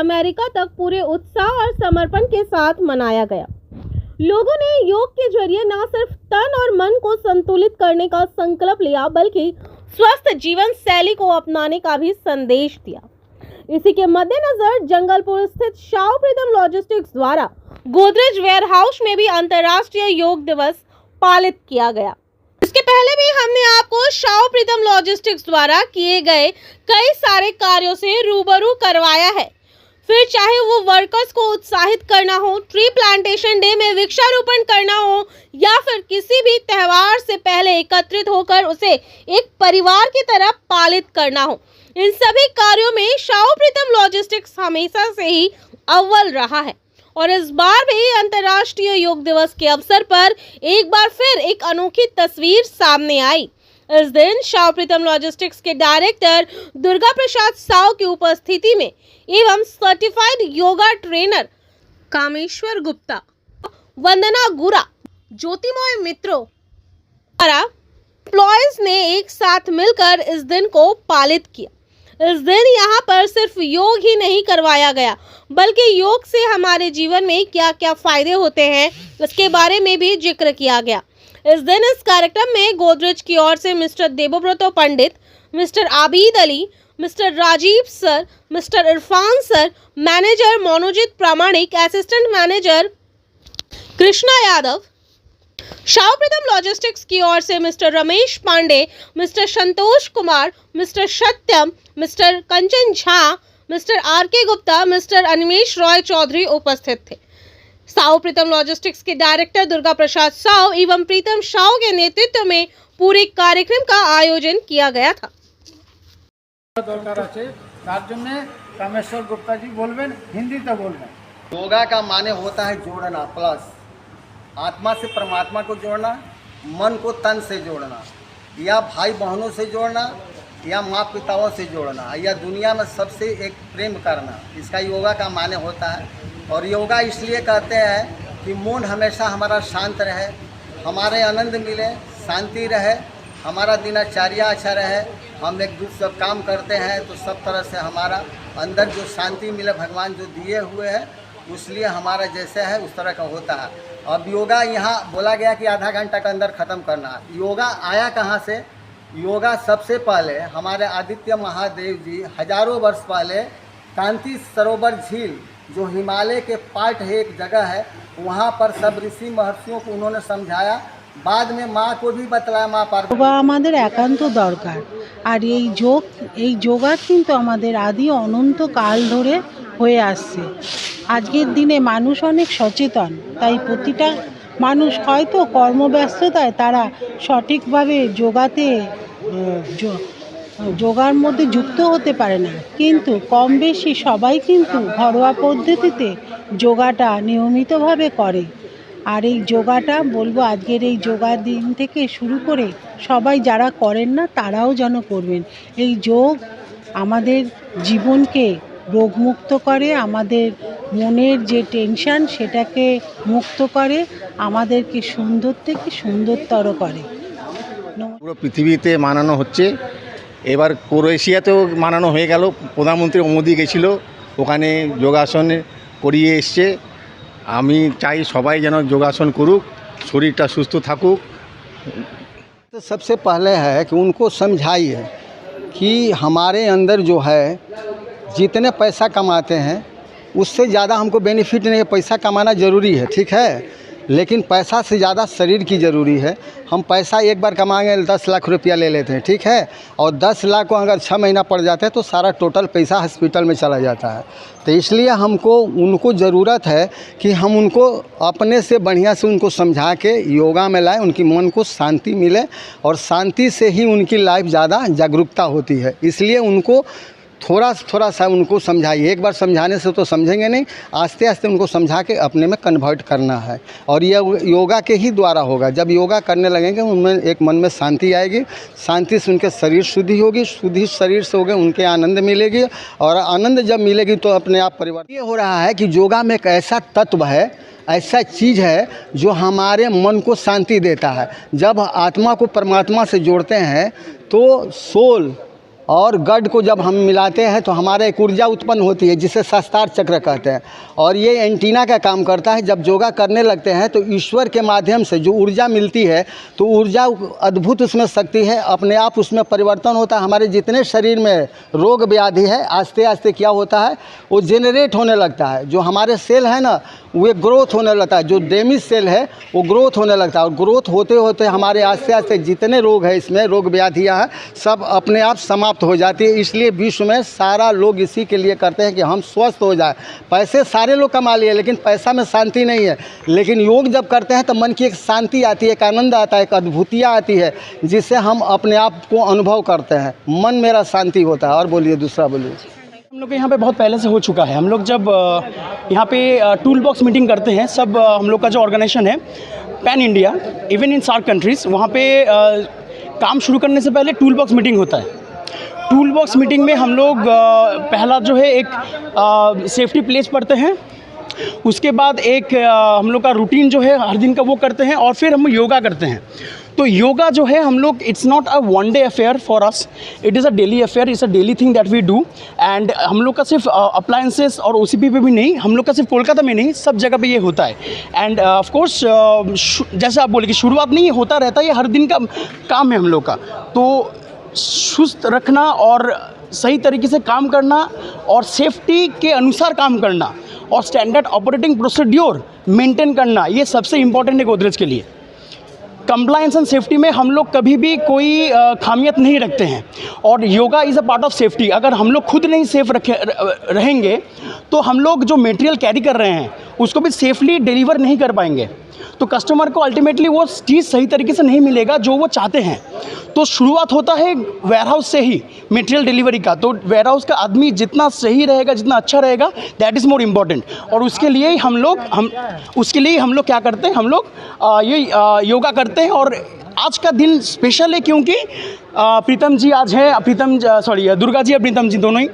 America तक पूरे उत्साह और समर्पण के साथ मनाया गया। लोगों ने योग के जरिए न सिर्फ तन और मन को संतुलित करने का संकल्प लिया, बल्कि स्वस्थ जीवन शैली को अपनाने का भी संदेश दिया। इसी के मद्देनजर जंगलपुर स्थित शाह प्रीतम लॉजिस्टिक्स द्वारा गोदरेज वेयरहाउस में भी अंतर्राष्ट्रीय योग दिवस पालित किया गया। इसके पहले भी हमने आपको शाह प्रीतम लॉजिस्टिक्स द्वारा किए गए कई सारे कार्यों से रूबरू करवाया है। फिर चाहे वो वर्कर्स को उत्साहित करना हो, ट्री प्लांटेशन डे में वृक्षारोपण करना हो, या फिर किसी भी त्योहार से पहले एकत्रित होकर उसे एक परिवार की तरह पालित करना हो, इन सभी कार्यों में शाह प्रीतम लॉजिस्टिक्स हमेशा से ही अव्वल रहा है। और इस बार भी अंतर्राष्ट्रीय योग दिवस के अवसर पर एक बार फिर एक अनोखी तस्वीर सामने आई। इस दिन शाह प्रीतम लॉजिस्टिक्स के डायरेक्टर दुर्गा प्रसाद साव की उपस्थिति में एवं सर्टिफाइड योगा ट्रेनर कामेश्वर गुप्ता, वंदना गुरा, ज्योतिमय मित्रों द्वारा एम्प्लॉयज ने एक साथ मिलकर इस दिन को पालित किया। इस दिन यहाँ पर सिर्फ योग ही नहीं करवाया गया, बल्कि योग से हमारे जीवन में क्या क्या फायदे होते हैं इसके बारे में भी जिक्र किया गया। इस दिन इस कार्यक्रम में गोदरेज की ओर से mister Devavrat Pandit, mister Abid Ali, mister Rajeev sir, mister Irfan sir, manager Manojit Pramanik, assistant manager Krishna Yadav, Shah Pritam logistics की ओर से mister Ramesh Pandey, mister Santosh Kumar, mister Satyam, mister Kanchan Jha, mister R K. Gupta, mister Animesh Roy Chowdhury उपस्थित थे। शाह प्रीतम लॉजिस्टिक्स के डायरेक्टर दुर्गा प्रसाद साव एवं प्रीतम शाह के नेतृत्व में पूरे कार्यक्रम का आयोजन किया गया था। कामेश्वर गुप्ता जी बोलबेन, हिंदी तो बोलबेन। योगा का माने होता है जोड़ना, प्लस आत्मा से परमात्मा को जोड़ना, मन को तन से जोड़ना, या भाई बहनों से जोड़ना, या माँ पिताओं से जोड़ना, या दुनिया में सबसे एक प्रेम करना, इसका योगा का माने होता है। और योगा इसलिए कहते हैं कि मूड हमेशा हमारा शांत रहे, हमारे आनंद मिले, शांति रहे, हमारा दिनचर्या अच्छा रहे, हम एक दूसरे काम करते हैं तो सब तरह से हमारा अंदर जो शांति मिले, भगवान जो दिए हुए हैं इसलिए हमारा जैसे है उस तरह का होता है। अब योगा यहाँ बोला गया कि आधा घंटा के अंदर ख़त्म करना है। योगा आया कहाँ से? योगा सबसे पहले हमारे आदित्य महादेव जी हजारों वर्ष पहले कांति सरोवर झील जो हिमालय के पार्ट है, एक जगह है, वहाँ पर सब ऋषि महर्षियों को उन्होंने समझाया। बाद में माँ को भी बतलाया, माँ पार्वती। योगा आमादेर एकांत दरकार और এই যোগা কিন্তু আমাদের আদি অনন্ত কাল ধরে হয়ে আসছে। আজকের দিনে মানুষ অনেক সচেতন, তাই প্রতিটা মানুষ হয়তো কর্মব্যস্ততায় তারা সঠিকভাবে যোগার মধ্যে যুক্ত হতে পারে না, কিন্তু কম বেশি সবাই কিন্তু ঘরোয়া পদ্ধতিতে যোগাটা নিয়মিতভাবে করে। আর এই যোগাটা বলবো আজকের এই যোগা দিন থেকে শুরু করে সবাই যারা করেন না তারাও যেন করবেন। এই যোগ আমাদের জীবনকে রোগমুক্ত করে, আমাদের মনের যে টেনশন সেটাকে মুক্ত করে, আমাদেরকে সুন্দর থেকে সুন্দরতর করে। পুরো পৃথিবীতে মানানো হচ্ছে, এবার ক্রোয়েশিয়াতেও মানানো হয়ে গেল। প্রধানমন্ত্রী মোদি গেছিল, ওখানে যোগাসন করিয়ে এসছে। আমি চাই সবাই যেন যোগাসন করুক, শরীরটা সুস্থ থাকুক। तो सबसे पहले है कि उनको समझाइए कि हमारे अंदर जो है जितने पैसा कमाते हैं उससे ज़्यादा हमको बेनिफिट नहीं है। पैसा कमाना ज़रूरी है, ठीक है, लेकिन पैसा से ज़्यादा शरीर की ज़रूरी है। हम पैसा एक बार कमाएंगे 10 लाख रुपया ले लेते हैं, ठीक है, और 10 लाख को अगर 6 महीना पड़ जाता है तो सारा टोटल पैसा हॉस्पिटल में चला जाता है। तो इसलिए हमको उनको ज़रूरत है कि हम उनको अपने से बढ़िया से उनको समझा के योगा में लाएं, उनकी मन को शांति मिले, और शांति से ही उनकी लाइफ ज़्यादा जागरूकता होती है। इसलिए उनको थोड़ा सा उनको समझाइए। एक बार समझाने से तो समझेंगे नहीं, आस्ते आस्ते उनको समझा के अपने में कन्वर्ट करना है। और ये योगा के ही द्वारा होगा। जब योगा करने लगेंगे उनमें एक मन में शांति आएगी, शांति से उनके शरीर शुद्धि होगी, शुद्धि शरीर से होगी उनके आनंद मिलेगी, और आनंद जब मिलेगी तो अपने आप परिवार। ये हो रहा है कि योगा में एक ऐसा तत्व है, ऐसा चीज़ है जो हमारे मन को शांति देता है। जब आत्मा को परमात्मा से जोड़ते हैं तो सोल और गड को जब हम मिलाते हैं तो हमारा एक ऊर्जा उत्पन्न होती है जिसे शस्त्रार चक्र कहते हैं। और ये एंटीना का काम करता है। जब योगा करने लगते हैं तो ईश्वर के माध्यम से जो ऊर्जा मिलती है तो ऊर्जा अद्भुत उसमें शक्ति है, अपने आप उसमें परिवर्तन होता है। हमारे जितने शरीर में रोग व्याधि है आस्ते आस्ते क्या होता है वो जेनरेट होने लगता है। जो हमारे सेल है ना वो ग्रोथ होने लगता है। जो डैमेज सेल है वो ग्रोथ होने लगता है और ग्रोथ होते होते हमारे आस्ते आस्ते जितने रोग है इसमें रोग व्याधियाँ हैं सब अपने आप समाप्त हो जाती है। इसलिए विश्व में सारा लोग इसी के लिए करते हैं कि हम स्वस्थ हो जाए। पैसे सारे लोग कमा लिए लेकिन पैसा में शांति नहीं है। लेकिन योग जब करते हैं तो मन की एक शांति आती है, एक आनंद आता है, एक अद्भुतियाँ आती है जिससे हम अपने आप को अनुभव करते हैं। मन मेरा शांति होता है। और बोलिए दूसरा बोलिए। हम लोग के यहाँ पे बहुत पहले से हो चुका है। हम लोग जब यहाँ पे टूल बॉक्स मीटिंग करते हैं सब हम लोग का जो ऑर्गेनाइजेशन है pan India even in SAARC countries, वहाँ पे काम शुरू करने से पहले टूल बॉक्स मीटिंग होता है। टूल बॉक्स मीटिंग में हम लोग पहला जो है एक सेफ्टी प्लेस पढ़ते हैं, उसके बाद एक हम लोग का रूटीन जो है हर दिन का वो करते हैं और फिर हम योगा करते हैं। तो योगा जो है हम लोग it's not a one day affair for us, it is a daily affair, it's a daily thing that we do. And हम लोग का सिर्फ अप्लायंसेस और OCP पे भी नहीं, हम लोग का सिर्फ कोलकाता में नहीं सब जगह पे ये होता है। एंड ऑफ कोर्स जैसे आप बोले कि शुरुआत नहीं होता रहता है, ये हर दिन का काम है हम लोग का। तो सुस्त रखना और सही तरीके से काम करना और सेफ्टी के अनुसार काम करना और स्टैंडर्ड ऑपरेटिंग प्रोसीड्योर मेंटेन करना, ये सबसे इम्पोर्टेंट है गोदरेज के लिए। कंप्लायंस एंड सेफ्टी में हम लोग कभी भी कोई खामियत नहीं रखते हैं और yoga is a part of safety. अगर हम लोग खुद नहीं सेफ रहेंगे तो हम लोग जो मटेरियल कैरी कर रहे हैं उसको भी सेफली डिलीवर नहीं कर पाएंगे। तो कस्टमर को अल्टीमेटली वो चीज़ सही तरीके से नहीं मिलेगा जो वो चाहते हैं। तो शुरुआत होता है वेयरहाउस से ही मटेरियल डिलीवरी का। तो वेयरहाउस का आदमी जितना सही रहेगा, जितना अच्छा रहेगा, दैट इज़ मोर इम्पॉर्टेंट। और उसके लिए हम लोग क्या करते हैं, हम लोग ये योगा करते हैं। और आज का दिन स्पेशल है क्योंकि प्रीतम जी आज है, दुर्गा जी और प्रीतम जी दोनों ही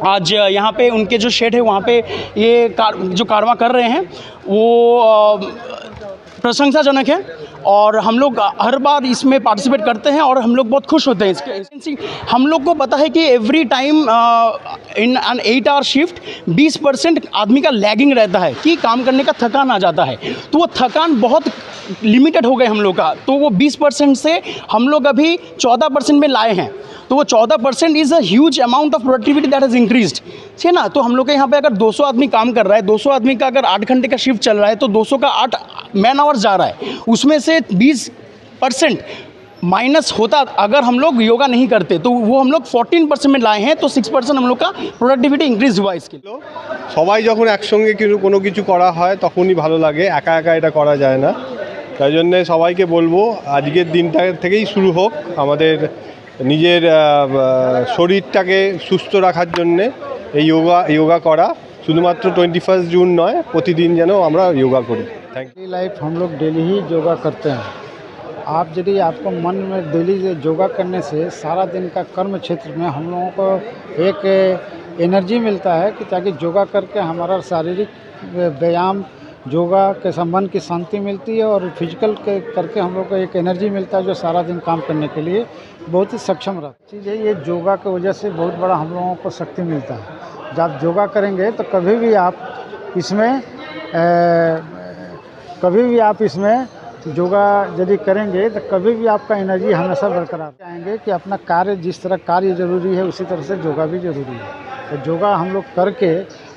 आज यहाँ पे उनके जो शेड है वहाँ पे ये जो कारवां कर रहे हैं वो प्रशंसाजनक है। और हम लोग हर बार इसमें पार्टिसिपेट करते हैं और हम लोग बहुत खुश होते हैं इसके। हम लोग को पता है कि every time in an 8 hour shift 20% आदमी का लैगिंग रहता है कि काम करने का थकान आ जाता है। तो वो थकान बहुत लिमिटेड हो गए हम लोग का। तो वो 20% से हम लोग अभी 14% में लाए हैं। तो वो 14% is a huge amount of productivity that has increased, ठीक है ना। तो हम लोग के यहाँ पे अगर 200 आदमी काम कर रहा है, 200 आदमी का अगर 8 घंटे का शिफ्ट चल रहा है तो 200 का 8 मैन आवर्स जा रहा है। उसमें से 20% माइनस होता अगर हम लोग योगा नहीं करते, तो वो हम लोग 14% में लाए हैं। तो 6% हम लोग का प्रोडक्टिविटी इंक्रीज हुआ इसके लिए। সবাই যখন একসঙ্গে কোনো কিছু করা হয় তখনই ভালো লাগে, একা একা এটা করা যায় না। তাই জন্যে সবাইকে বলবো আজকের দিনটা থেকেই শুরু হোক আমাদের নিজের শরীরটাকে সুস্থ রাখার জন্যে এই যোগা করা। শুধুমাত্র 21 জুন নয়, প্রতিদিন যেন আমরা যোগা করি। Thank you. लाइफ हम लोग डेली ही योगा करते हैं। आप यदि आपको मन में डेली योगा करने से सारा दिन का कर्म क्षेत्र में हम लोगों को एक एनर्जी मिलता है कि ताकि योगा करके हमारा शारीरिक व्यायाम योगा के मन की शांति मिलती है और फिजिकल के करके हम लोग को एक एनर्जी मिलता है जो सारा दिन काम करने के लिए बहुत ही सक्षम रहता है। चीज़ है ये योगा की वजह से बहुत बड़ा हम लोगों को शक्ति मिलता है। जब योगा करेंगे तो कभी भी आप इसमें योगा यदि करेंगे तो कभी भी आपका एनर्जी हमेशा बरकरार आएंगे कि अपना कार्य जिस तरह कार्य ज़रूरी है उसी तरह से योगा भी ज़रूरी है। तो योगा हम लोग करके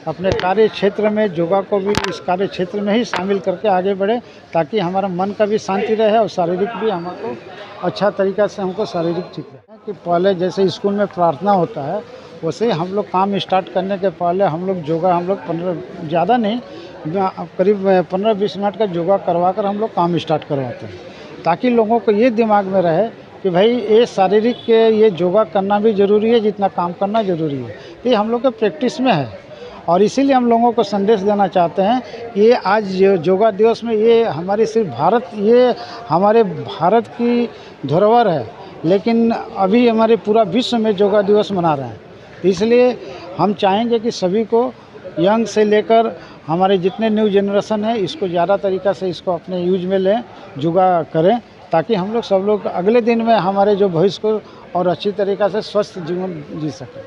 अपने कार्य क्षेत्र में योगा को भी इस कार्य क्षेत्र में ही शामिल करके आगे बढ़े ताकि हमारा मन का भी शांति रहे और शारीरिक भी हमको अच्छा तरीक़ा से हमको शारीरिक ठीक रहे। कि पहले जैसे स्कूल में प्रार्थना होता है वैसे ही हम लोग काम स्टार्ट करने के पहले हम लोग योगा 15 ज़्यादा नहीं करीब 15-20 मिनट का योगा करवा कर हम लोग काम स्टार्ट करवाते हैं ताकि लोगों को ये दिमाग में रहे कि भाई ये शारीरिक के ये योगा करना भी ज़रूरी है जितना काम करना ज़रूरी है। ये हम लोग के प्रैक्टिस में है और इसीलिए हम लोगों को संदेश देना चाहते हैं कि ये आज योगा दिवस में ये हमारी सिर्फ हमारे भारत की धरोहर है, लेकिन अभी हमारे पूरा विश्व में योगा दिवस मना रहे हैं। इसलिए हम चाहेंगे कि सभी को यंग से लेकर हमारे जितने न्यू जनरेशन है इसको ज़्यादा तरीक़ा से इसको अपने यूज में लें, योगा करें ताकि हम लोग सब लोग अगले दिन में हमारे जो भविष्य को और अच्छी तरीक़ा से स्वस्थ जीवन जी सकें।